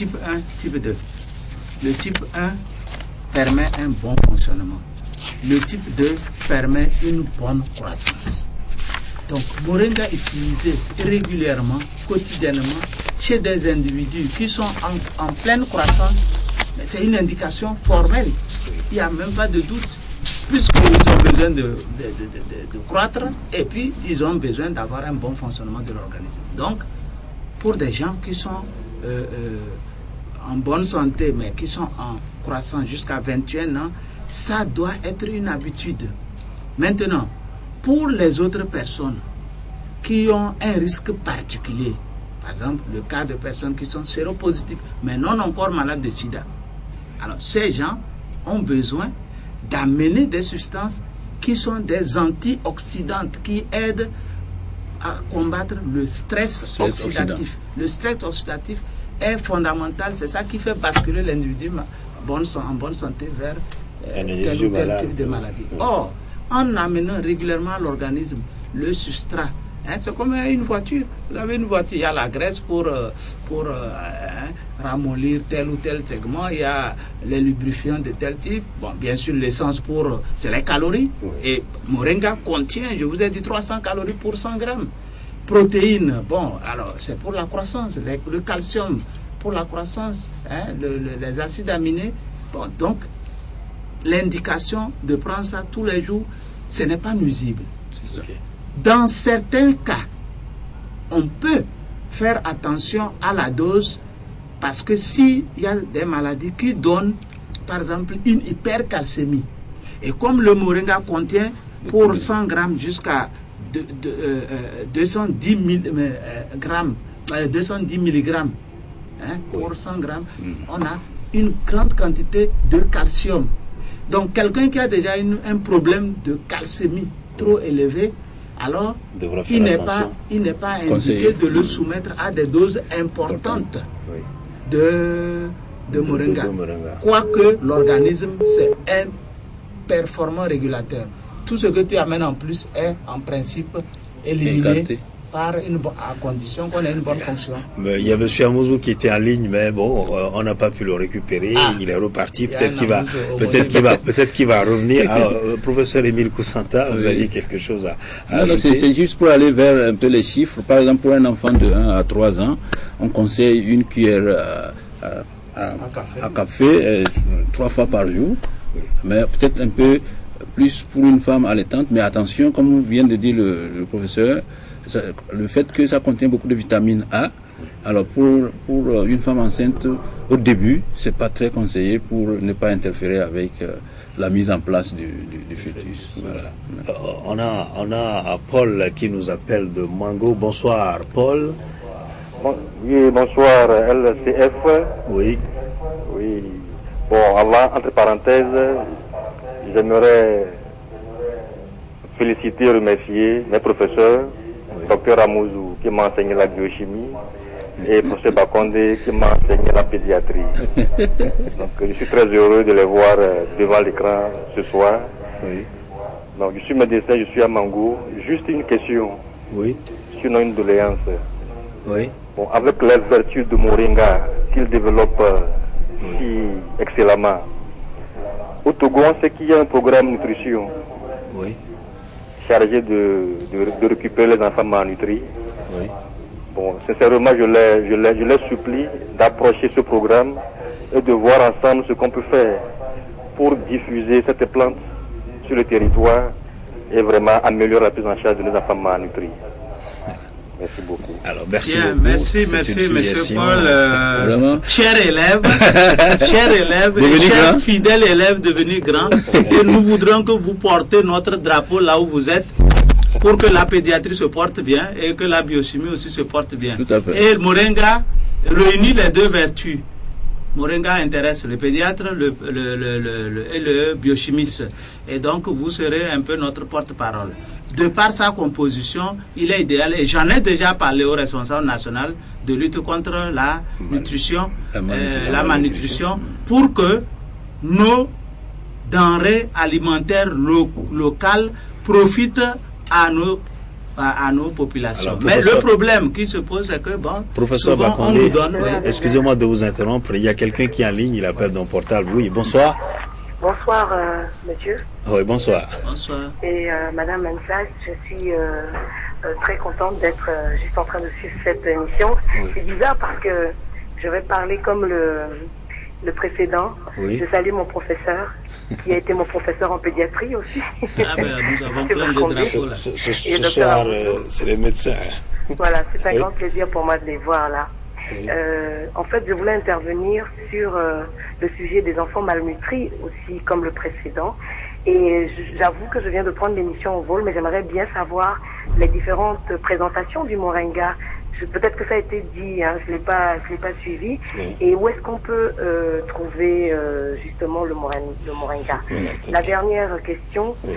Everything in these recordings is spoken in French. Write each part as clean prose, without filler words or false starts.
type 1, type 2. Le type 1 permet un bon fonctionnement. Le type 2 permet une bonne croissance. Donc, moringa utilisé régulièrement, quotidiennement, chez des individus qui sont en pleine croissance, c'est une indication formelle. Il n'y a même pas de doute, puisqu'ils ont besoin de croître et puis ils ont besoin d'avoir un bon fonctionnement de l'organisme. Donc, pour des gens qui sont en bonne santé, mais qui sont en croissance jusqu'à 21 ans, ça doit être une habitude. Maintenant, pour les autres personnes qui ont un risque particulier, par exemple le cas de personnes qui sont séropositives, mais non encore malades de sida, alors ces gens ont besoin d'amener des substances qui sont des antioxydantes, qui aident à combattre le stress oxydatif. Le stress oxydatif est fondamental, c'est ça qui fait basculer l'individu en bonne santé vers tel ou tel type de maladie. Or, en amenant régulièrement à l'organisme le substrat, c'est comme une voiture. Vous avez une voiture, il y a la graisse pour ramollir tel ou tel segment, il y a les lubrifiants de tel type, bon, bien sûr l'essence c'est les calories, et moringa contient, je vous ai dit, 300 calories pour 100 grammes. Protéines, bon, alors c'est pour la croissance, le calcium pour la croissance, les acides aminés, bon, donc l'indication de prendre ça tous les jours, ce n'est pas nuisible. Dans certains cas, on peut faire attention à la dose, parce que s'il y a des maladies qui donnent, par exemple, une hypercalcémie, et comme le moringa contient pour 100 grammes jusqu'à 210 milligrammes pour 100 grammes, on a une grande quantité de calcium. Donc quelqu'un qui a déjà un problème de calcémie trop élevé, alors il n'est pas indiqué de le soumettre à des doses importantes de moringa. Quoique l'organisme, c'est un performant régulateur. Tout ce que tu amènes en plus est en principe éliminé à condition qu'on ait une bonne fonction. Mais il y a M. Amouzou qui était en ligne, mais bon, on n'a pas pu le récupérer. Il est reparti. Peut-être qu'il va revenir. Alors, professeur Émile Koussanta, vous avez quelque chose à ajouter? C'est juste pour aller vers un peu les chiffres. Par exemple, pour un enfant de 1 à 3 ans, on conseille une cuillère à café 3 fois par jour, mais peut-être un peu plus pour une femme allaitante. Mais attention, comme vient de dire le professeur, le fait que ça contient beaucoup de vitamine A, alors pour une femme enceinte, au début, c'est pas très conseillé pour ne pas interférer avec la mise en place du fœtus. Voilà. On a Paul qui nous appelle de Mango. Bonsoir, Paul. Oui, bonsoir, LCF. Oui. Oui. Bon, avant, entre parenthèses, j'aimerais féliciter et remercier mes professeurs, Dr Amouzou qui m'a enseigné la biochimie et professeur Bakonde qui m'a enseigné la pédiatrie. Donc je suis très heureux de les voir devant l'écran ce soir. Oui. Donc je suis médecin, je suis à Mango. Juste une question. Oui. Sinon une doléance. Oui. Bon, avec les vertus de Moringa qu'il développe si excellemment, au Togo, on sait qu'il y a un programme nutrition. Oui. Chargé de récupérer les enfants malnutris. Oui. Bon, sincèrement, je les supplie d'approcher ce programme et de voir ensemble ce qu'on peut faire pour diffuser cette plante sur le territoire et vraiment améliorer la prise en charge de nos enfants malnutris. Merci beaucoup. Alors, merci bien, beaucoup. Merci, monsieur Paul. Cher élève, cher fidèle élève devenu grand. Et nous voudrons que vous portez notre drapeau là où vous êtes, pour que la pédiatrie se porte bien et que la biochimie aussi se porte bien. Tout à fait. Et Moringa réunit les deux vertus. Moringa intéresse le pédiatre et le biochimiste. Et donc, vous serez un peu notre porte-parole. De par sa composition, il est idéal, et j'en ai déjà parlé au responsable national de lutte contre la nutrition, la malnutrition, pour que nos denrées alimentaires locales profitent à nos à nos populations. Alors, mais le problème qui se pose, c'est que professeur souvent, Bakondé, on nous donne... excusez-moi de vous interrompre, il y a quelqu'un qui est en ligne, il appelle d'un portable. Oui, bonsoir. Bonsoir, monsieur. Oui, bonsoir. Bonsoir. Et madame Mensah, je suis très contente d'être juste en train de suivre cette émission. Oui. C'est bizarre parce que je vais parler comme le précédent. Oui. Je salue mon professeur, qui a été mon professeur en pédiatrie aussi. Ah ben, nous avons plein de drapeaux là. Ce soir, c'est les médecins. Voilà, c'est un Oui. grand plaisir pour moi de les voir là. Oui. En fait, je voulais intervenir sur le sujet des enfants malnutris aussi, comme le précédent. Et j'avoue que je viens de prendre l'émission au vol, mais j'aimerais bien savoir les différentes présentations du Moringa. Peut-être que ça a été dit, hein, je l'ai pas suivi. Oui. Et où est-ce qu'on peut trouver justement le Moringa? Oui, La dernière question, Oui.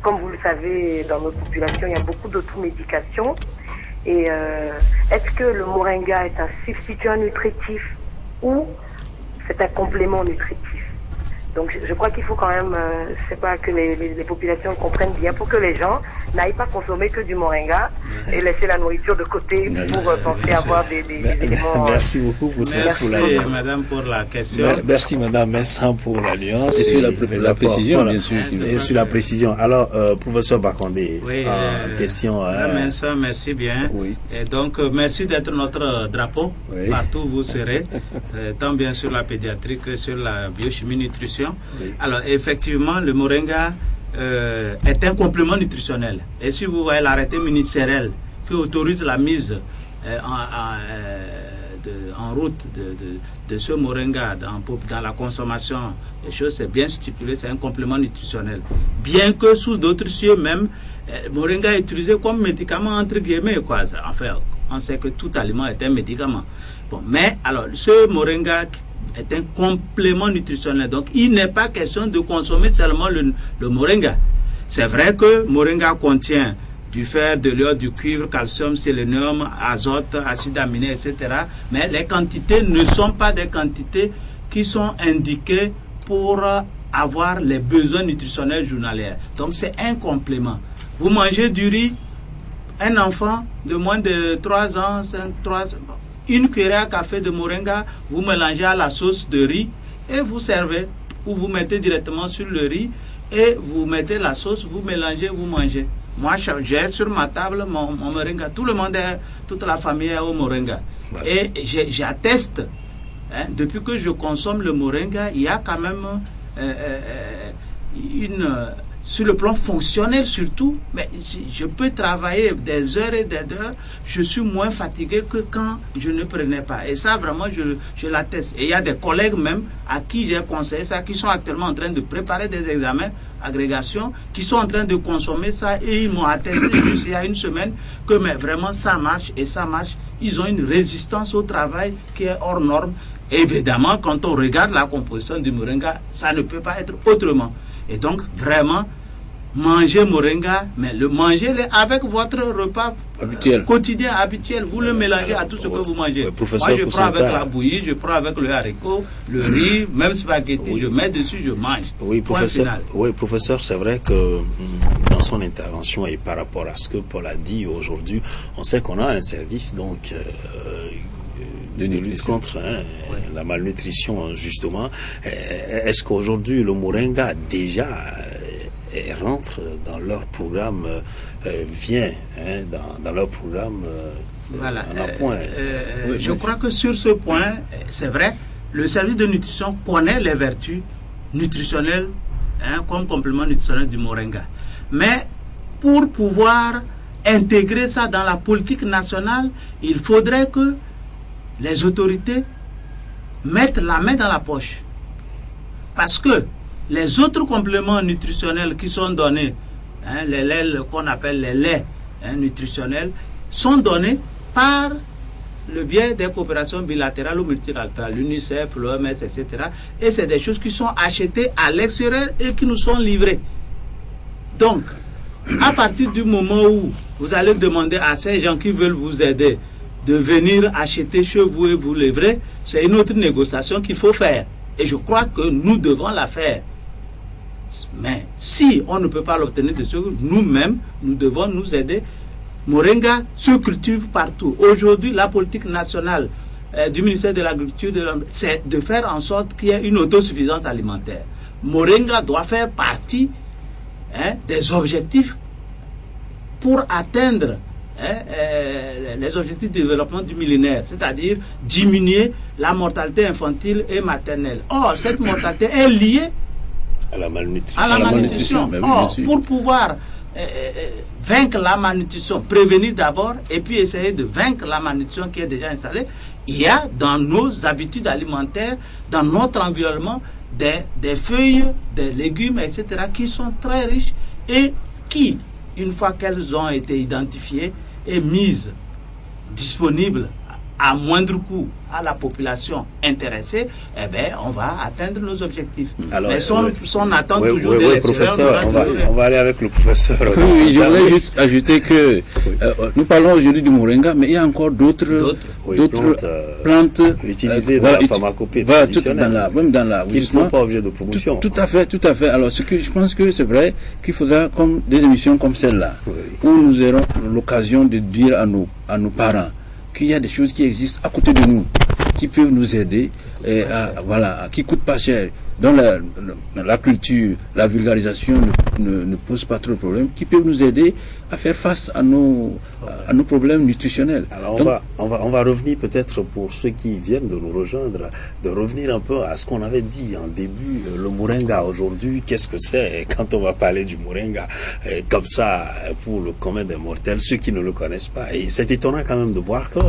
comme vous le savez, dans notre population, il y a beaucoup d'automédication. Et est-ce que le Moringa est un substitut nutritif ou c'est un complément nutritif? Donc je crois qu'il faut quand même, je sais pas, que les populations comprennent bien pour que les gens n'aillent pas consommer que du Moringa et laisser la nourriture de côté pour penser avoir des éléments. Merci beaucoup pour ça. Merci, pour la nuance. madame, pour la question. Merci, madame Mensah, pour la nuance. Et sur la les la apports. précision, Voilà. bien sûr. Et sur la précision. Alors, professeur Bakondé, Oui, question. madame Mensah, merci bien. Oui. Et donc, merci d'être notre drapeau Oui. partout où vous serez, tant bien sur la pédiatrie que sur la biochimie nutrition. Oui. Alors, effectivement, le Moringa est un complément nutritionnel. Et si vous voyez l'arrêté ministériel qui autorise la mise en route de ce Moringa dans la consommation des choses, c'est bien stipulé, c'est un complément nutritionnel. Bien que sous d'autres cieux même, Moringa est utilisé comme médicament entre guillemets, quoi. Enfin, on sait que tout aliment est un médicament. Bon, mais alors, ce Moringa est un complément nutritionnel. Donc, il n'est pas question de consommer seulement le Moringa. C'est vrai que Moringa contient du fer, de l'iode, du cuivre, calcium, sélénium, azote, acide aminé, etc. Mais les quantités ne sont pas des quantités qui sont indiquées pour avoir les besoins nutritionnels journaliers. Donc, c'est un complément. Vous mangez du riz, un enfant de moins de 3 ans, 3 ans, une cuillère à café de Moringa, vous mélangez à la sauce de riz et vous servez. Ou vous mettez directement sur le riz et vous mettez la sauce, vous mélangez, vous mangez. Moi, j'ai sur ma table mon Moringa. Tout le monde toute la famille est au Moringa. Ouais. Et j'atteste, hein, depuis que je consomme le Moringa, il y a quand même sur le plan fonctionnel surtout, mais je peux travailler des heures et des heures, je suis moins fatigué que quand je ne prenais pas. Et ça, vraiment, je l'atteste. Et il y a des collègues même à qui j'ai conseillé ça, qui sont actuellement en train de préparer des examens, agrégation, qui sont en train de consommer ça, et ils m'ont attesté juste il y a une semaine que mais vraiment ça marche, et ça marche. Ils ont une résistance au travail qui est hors norme. Évidemment, quand on regarde la composition du Moringa, ça ne peut pas être autrement. Et donc, vraiment, manger Moringa, mais le manger avec votre repas habituel, quotidien, habituel. Vous le mélangez à tout ce que vous mangez. Moi, je prends avec la bouillie, je prends avec le haricot, le riz, même spaghetti, je mets dessus, je mange. Oui, professeur, c'est vrai que dans son intervention et par rapport à ce que Paul a dit aujourd'hui, on sait qu'on a un service donc de lutte contre la malnutrition, justement. Est-ce qu'aujourd'hui, le Moringa déjà rentre dans leur programme, vient dans leur programme voilà. en appoint? Je crois que sur ce point, c'est vrai, le service de nutrition connaît les vertus nutritionnelles comme complément nutritionnel du Moringa. Mais pour pouvoir intégrer ça dans la politique nationale, il faudrait que les autorités mettent la main dans la poche. Parce que les autres compléments nutritionnels qui sont donnés, les laits qu'on appelle les laits nutritionnels, sont donnés par le biais des coopérations bilatérales ou multilatérales, l'UNICEF, l'OMS, etc. Et c'est des choses qui sont achetées à l'extérieur et qui nous sont livrées. Donc, à partir du moment où vous allez demander à ces gens qui veulent vous aider de venir acheter chez vous et vous livrer, c'est une autre négociation qu'il faut faire. Et je crois que nous devons la faire. Mais si on ne peut pas l'obtenir de ceux, nous-mêmes, nous devons nous aider. Moringa se cultive partout. Aujourd'hui, la politique nationale du ministère de l'Agriculture, c'est de faire en sorte qu'il y ait une autosuffisance alimentaire. Moringa doit faire partie des objectifs pour atteindre les objectifs de développement du millénaire, c'est-à-dire diminuer la mortalité infantile et maternelle. Or, cette mortalité est liée à la malnutrition. À la malnutrition. Or, pour pouvoir vaincre la malnutrition, prévenir d'abord, et puis essayer de vaincre la malnutrition qui est déjà installée, il y a dans nos habitudes alimentaires, dans notre environnement, des feuilles, des légumes, etc., qui sont très riches et qui, une fois qu'elles ont été identifiées et mises disponibles à moindre coût à la population intéressée, eh bien, on va atteindre nos objectifs. Alors, mais si on attend toujours des professeurs, on va aller avec le professeur. Oui, je voulais juste ajouter que nous parlons aujourd'hui du moringa, mais il y a encore d'autres plantes utilisées dans la pharmacopée traditionnelle, même dans la qui ne font pas objet de promotion. Tout à fait. Alors, je pense que c'est vrai qu'il faudra, comme des émissions comme celle-là, où nous aurons l'occasion de dire à nos parents qu'il y a des choses qui existent à côté de nous, qui peuvent nous aider, qui coûtent pas cher, dont la culture, la vulgarisation ne pose pas trop de problèmes, qui peuvent nous aider à faire face à nos problèmes nutritionnels. Alors on va revenir peut-être pour ceux qui viennent de nous rejoindre, de revenir un peu à ce qu'on avait dit en début, le moringa aujourd'hui, qu'est-ce que c'est quand on va parler du moringa, comme ça, pour le commun des mortels, ceux qui ne le connaissent pas. Et c'est étonnant quand même de voir que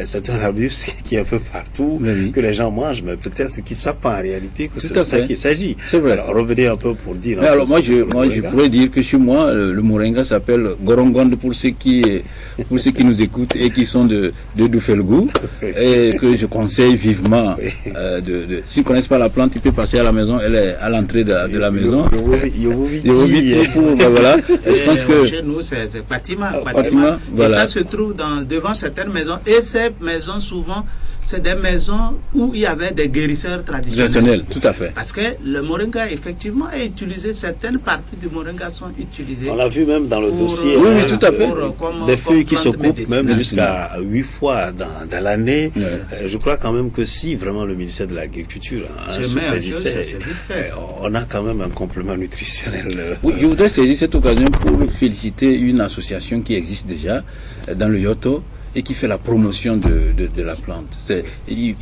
c'est un arbuste qui est un peu partout, que les gens mangent, mais peut-être qu'ils ne savent pas en réalité que c'est de ça qu'il s'agit. C'est vrai. Alors revenez un peu pour dire... Alors moi je pourrais dire que chez moi, le moringa s'appelle Gorongonde pour ceux qui nous écoutent et qui sont de Doufelgou, et que je conseille vivement. S'ils ne connaissent pas la plante, ils peuvent passer à la maison, elle est à l'entrée de la maison. Voilà. Je pense que chez nous c'est Fatima. Voilà. Et ça se trouve devant certaines maisons, et ces maisons souvent c'est des maisons où il y avait des guérisseurs traditionnels. Tout à fait. Parce que le moringa effectivement est utilisé, certaines parties du moringa sont utilisées. On l'a vu même dans le dossier. Oui, tout à fait. Des feuilles qui se coupent même jusqu'à 8 fois dans l'année. Je crois quand même que si vraiment le ministère de l'Agriculture on a quand même un complément nutritionnel. Oui, je voudrais saisir cette occasion pour féliciter une association qui existe déjà dans le Yoto et qui fait la promotion de la plante. Ils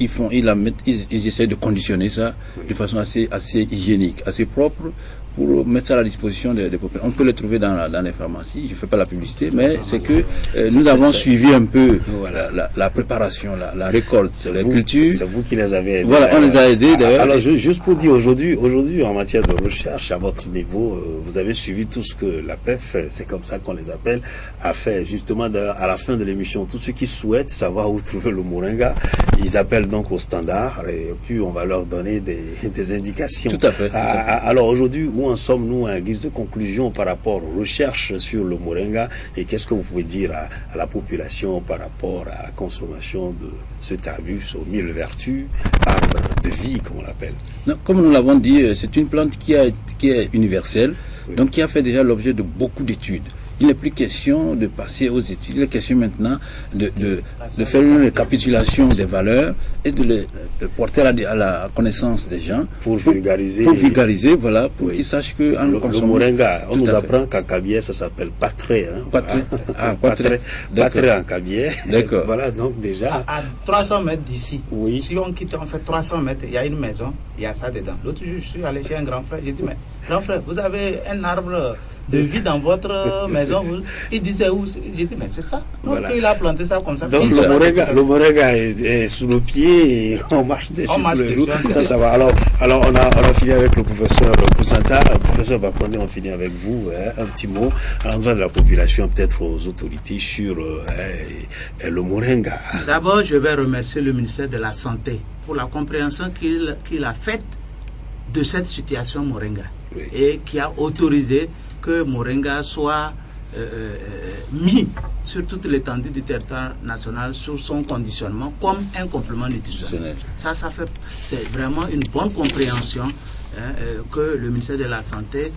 essaient de conditionner ça de façon assez hygiénique, assez propre, pour mettre ça à la disposition des populations. On peut les trouver dans les pharmacies, je ne fais pas la publicité, mais c'est que nous avons suivi un peu la préparation, la récolte, la culture. C'est vous qui les avez aidés. Voilà, on les a aidés d'ailleurs. Alors juste pour dire, aujourd'hui en matière de recherche, à votre niveau, vous avez suivi tout ce que la PEF, c'est comme ça qu'on les appelle, a fait justement à la fin de l'émission. Tous ceux qui souhaitent savoir où trouver le moringa, ils appellent donc au standard et puis on va leur donner des indications. Tout à fait. Alors aujourd'hui, où en sommes-nous en guise de conclusion par rapport aux recherches sur le moringa, et qu'est-ce que vous pouvez dire à la population par rapport à la consommation de cet arbuste aux 1000 vertus, arbre de vie comme on l'appelle? Comme nous l'avons dit, c'est une plante qui est universelle, donc qui a fait déjà l'objet de beaucoup d'études. Il n'est plus question de passer aux études, il est question maintenant de faire une récapitulation des valeurs et de les porter à la connaissance des gens. Pour vulgariser. Voilà, pour qu'ils sachent que le moringa, on nous apprend qu'en cabiais ça s'appelle patré. Patré en cabier. D'accord. Voilà, donc déjà. À 300 mètres d'ici, oui. Si on quitte, on fait 300 mètres, il y a une maison, il y a ça dedans. L'autre jour, je suis allé chez un grand frère, j'ai dit, mais grand frère, vous avez un arbre de vie dans votre maison, il disait où? J'ai dit, mais c'est ça. Donc voilà. Il a planté ça comme ça. Donc le moringa est sous nos pieds et on marche dessus tous les jours. Ça va. Alors on a fini avec le professeur Poussanta. Le professeur Bakonde, on finit avec vous. Un petit mot à l'endroit de la population, peut-être aux autorités sur le moringa. D'abord, je vais remercier le ministère de la Santé pour la compréhension qu'il a faite de cette situation moringa, et qui a autorisé que moringa soit mis sur toute l'étendue du territoire national sur son conditionnement comme un complément nutritionnel. C'est vraiment une bonne compréhension que le ministère de la Santé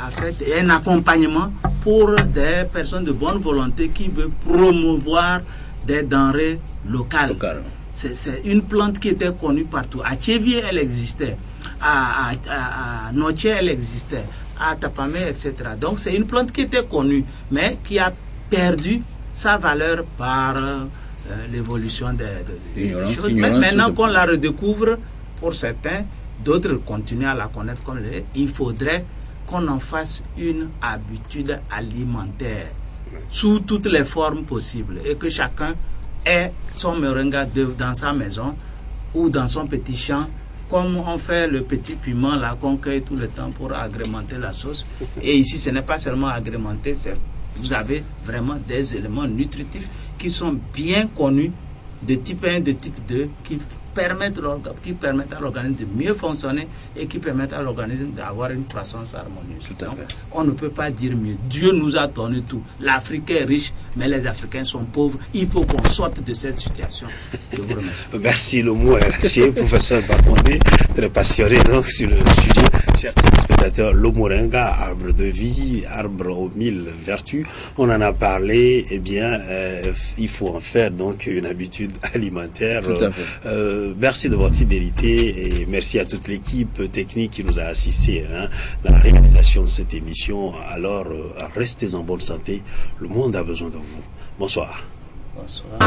a fait, et un accompagnement pour des personnes de bonne volonté qui veulent promouvoir des denrées locales. C'est une plante qui était connue partout. À Tchévier, elle existait. À Notier, elle existait. À Tapamé, etc. Donc, c'est une plante qui était connue, mais qui a perdu sa valeur par l'évolution des choses. Mais maintenant qu'on la redécouvre, pour certains, d'autres continuent à la connaître comme il faudrait qu'on en fasse une habitude alimentaire sous toutes les formes possibles et que chacun ait son moringa dans sa maison ou dans son petit champ, comme on fait le petit piment là qu'on cueille tout le temps pour agrémenter la sauce. Et ici, ce n'est pas seulement agrémenté, vous avez vraiment des éléments nutritifs qui sont bien connus de type 1, de type 2, qui permettent à l'organisme de mieux fonctionner et qui permettent à l'organisme d'avoir une croissance harmonieuse. Donc, on ne peut pas dire mieux. Dieu nous a donné tout. L'Afrique est riche, mais les Africains sont pauvres. Il faut qu'on sorte de cette situation. Je vous remercie. Merci, le mot est lâché, professeur Bakondé, très passionné donc, sur le sujet. Chers téléspectateurs, le moringa, arbre de vie, arbre aux 1000 vertus, on en a parlé, eh bien, il faut en faire donc une habitude alimentaire. Merci de votre fidélité et merci à toute l'équipe technique qui nous a assistés dans la réalisation de cette émission. Alors, restez en bonne santé, le monde a besoin de vous. Bonsoir. Bonsoir.